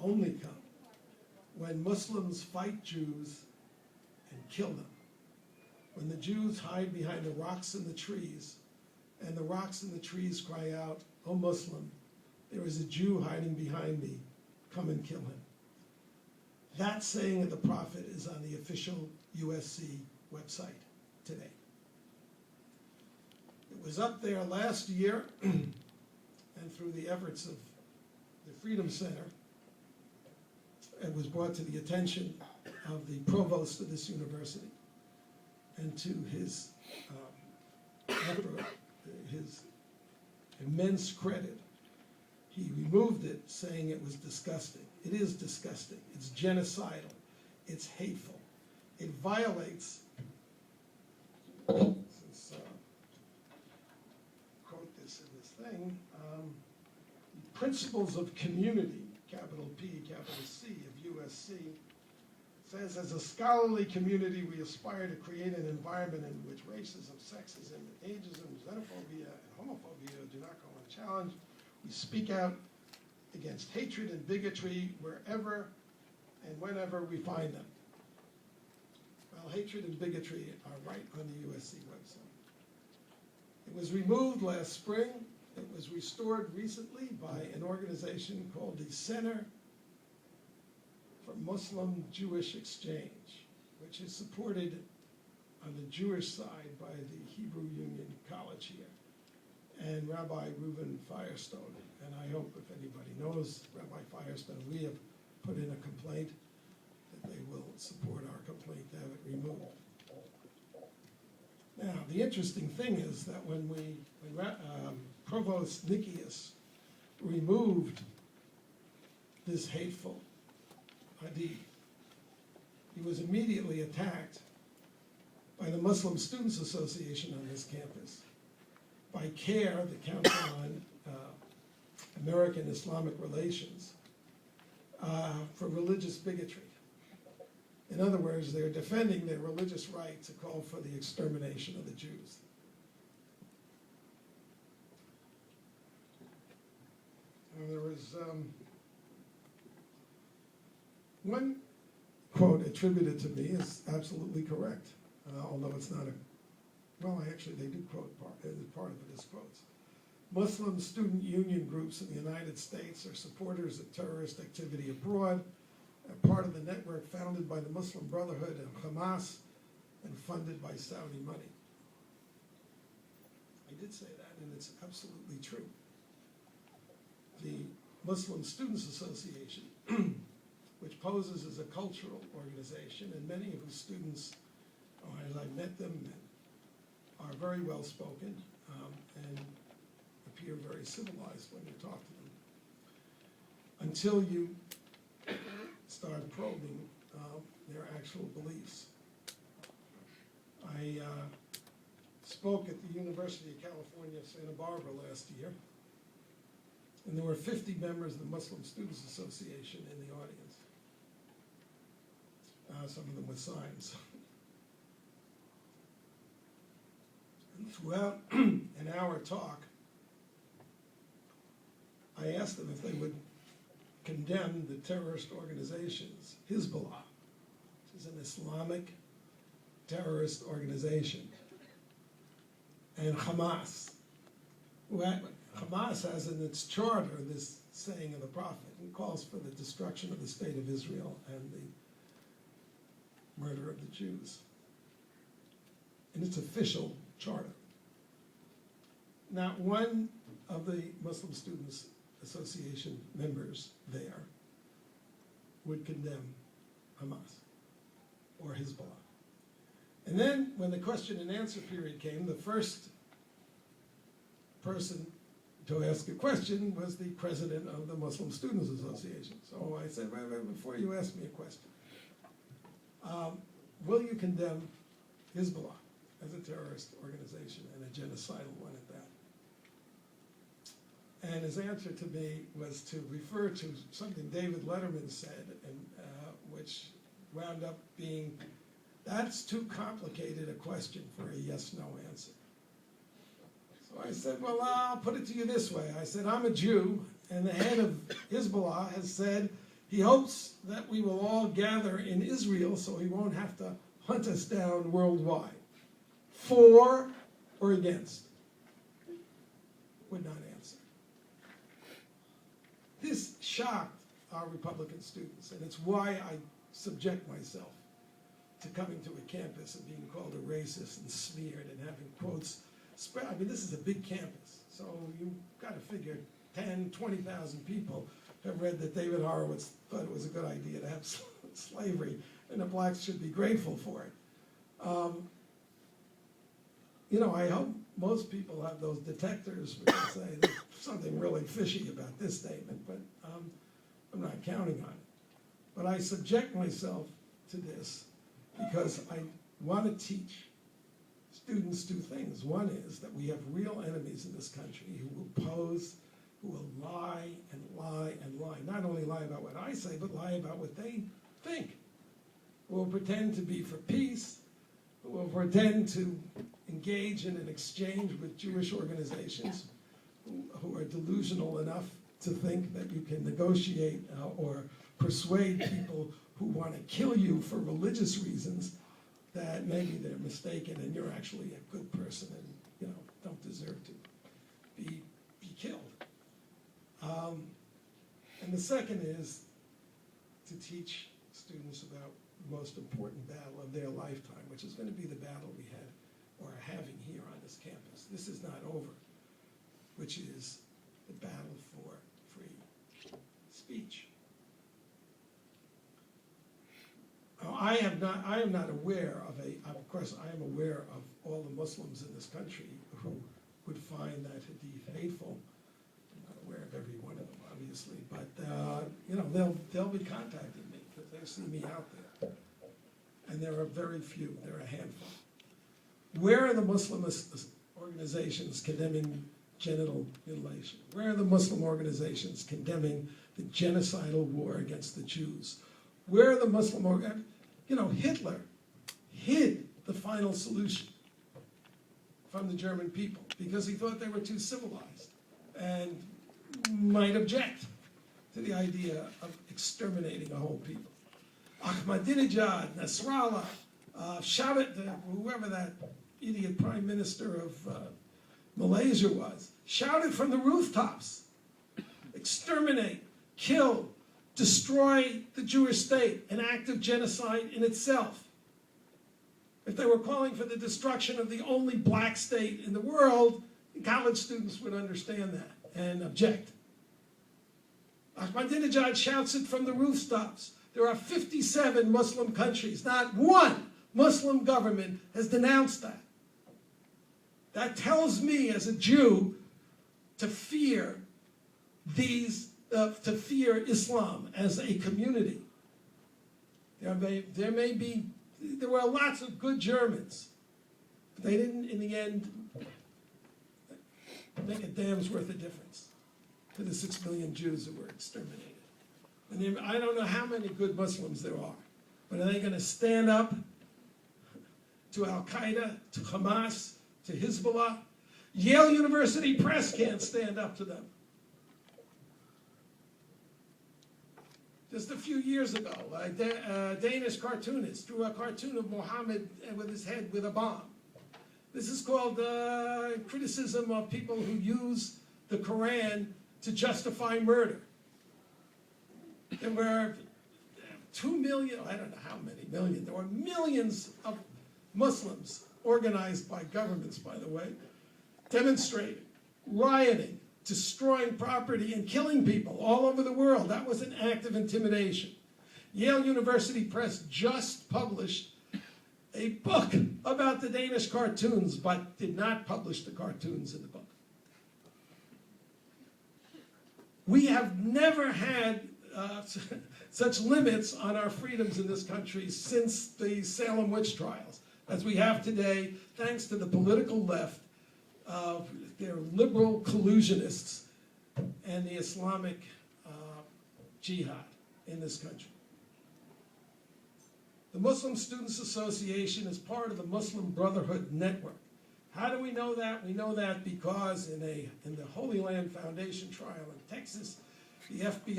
only come when Muslims fight Jews and kill them. When the Jews hide behind the rocks and the trees, and the rocks and the trees cry out, "O Muslim, there is a Jew hiding behind me, come and kill him." That saying of the Prophet is on the official USC website today. It was up there last year, and through the efforts of the Freedom Center, it was brought to the attention of the provost of this university, and to his his immense credit, he removed it, saying it was disgusting. It is disgusting. It's genocidal. It's hateful. It violates, quote this in this thing, the principles of community, capital P, capital C, of USC. Says, as a scholarly community, we aspire to create an environment in which racism, sexism, ageism, xenophobia, and homophobia do not go unchallenged. We speak out against hatred and bigotry wherever and whenever we find them. Well, hatred and bigotry are right on the USC website. It was removed last spring. It was restored recently by an organization called the Center for Muslim-Jewish Exchange, which is supported on the Jewish side by the Hebrew Union College here, and Rabbi Reuven Firestone. And I hope if anybody knows Rabbi Firestone, we have put in a complaint that they will support our complaint to have it removed. Now, the interesting thing is that when Provost Nikias removed this hateful hadith, he was immediately attacked by the Muslim Students Association on this campus, by CARE, the Council on American Islamic Relations, for religious bigotry. In other words, they're defending their religious right to call for the extermination of the Jews. And there was one quote attributed to me is absolutely correct, although it's not actually they do quote part of it is quotes. Muslim student union groups in the United States are supporters of terrorist activity abroad, a part of the network founded by the Muslim Brotherhood and Hamas and funded by Saudi money. I did say that, and it's absolutely true. The Muslim Students Association, which poses as a cultural organization, and many of whose students, as I met them, are very well spoken and appear very civilized when you talk to them, until you start probing their actual beliefs. I spoke at the University of California, Santa Barbara last year, and there were 50 members of the Muslim Students Association in the audience. Some of them with signs. And throughout an hour talk, I asked them if they would condemn the terrorist organizations, Hezbollah, which is an Islamic terrorist organization, and Hamas. Hamas has in its charter this saying of the Prophet, and calls for the destruction of the state of Israel and the murder of the Jews, in its official charter. Not one of the Muslim Students Association members there would condemn Hamas or Hezbollah. And then when the question and answer period came, the first person to ask a question was the president of the Muslim Students Association. So I said, wait, before you ask me a question, will you condemn Hezbollah as a terrorist organization and a genocidal one at that? And his answer to me was to refer to something David Letterman said, and which wound up being, that's too complicated a question for a yes-no answer. So I said, well, I'll put it to you this way. I said, I'm a Jew, and the head of Hezbollah has said He hopes that we will all gather in Israel so he won't have to hunt us down worldwide. For or against? Would not answer. This shocked our Republican students, and it's why I subject myself to coming to a campus and being called a racist and smeared and having quotes spread. I mean, this is a big campus, so you've got to figure 10, 20,000 people have read that David Horowitz thought it was a good idea to have slavery, and the blacks should be grateful for it. You know, I hope most people have those detectors which say there's something really fishy about this statement, but I'm not counting on it. But I subject myself to this because I want to teach students two things. One is that we have real enemies in this country who will pose, who will lie and lie and lie. Not only lie about what I say, but lie about what they think. Who will pretend to be for peace, who will pretend to engage in an exchange with Jewish organizations, who are delusional enough to think that you can negotiate or persuade people who want to kill you for religious reasons, that maybe they're mistaken and you're actually a good person and, you know, don't deserve to be killed. And the second is to teach students about the most important battle of their lifetime, which is going to be the battle we had or are having here on this campus. This is not over, which is the battle for free speech. I am not aware of course I am aware of all the Muslims in this country who would find that hadith hateful. I'm not aware of every one of them, obviously, but you know, they'll be contacting me because they see me out there. And there are very few, there are a handful. Where are the Muslim organizations condemning genital mutilation? Where are the Muslim organizations condemning the genocidal war against the Jews? Where are the Muslim organizations? You know, Hitler hid the final solution from the German people because he thought they were too civilized and might object to the idea of exterminating a whole people. Ahmadinejad, Nasrallah, whoever that idiot prime minister of Malaysia was, shouted from the rooftops, exterminate, kill, destroy the Jewish state, an act of genocide in itself. If they were calling for the destruction of the only black state in the world, college students would understand that and object. Ahmadinejad shouts it from the rooftops. There are 57 Muslim countries. Not one Muslim government has denounced that. That tells me as a Jew to fear Islam as a community. There were lots of good Germans, but they didn't, in the end, make a damn's worth of difference to the 6 million Jews who were exterminated. And I don't know how many good Muslims there are, but are they going to stand up to Al-Qaeda, to Hamas, to Hezbollah? Yale University Press can't stand up to them. Just a few years ago, a Danish cartoonist drew a cartoon of Muhammad with his head with a bomb. This is called criticism of people who use the Quran to justify murder. There were 2 million, I don't know how many million, there were millions of Muslims, organized by governments, by the way, demonstrating, rioting, destroying property and killing people all over the world. That was an act of intimidation. Yale University Press just published a book about the Danish cartoons, but did not publish the cartoons in the book. We have never had such limits on our freedoms in this country since the Salem witch trials as we have today, thanks to the political left. They're liberal collusionists and the Islamic jihad in this country. The Muslim Students Association is part of the Muslim Brotherhood Network. How do we know that? We know that because in the Holy Land Foundation trial in Texas, the FBI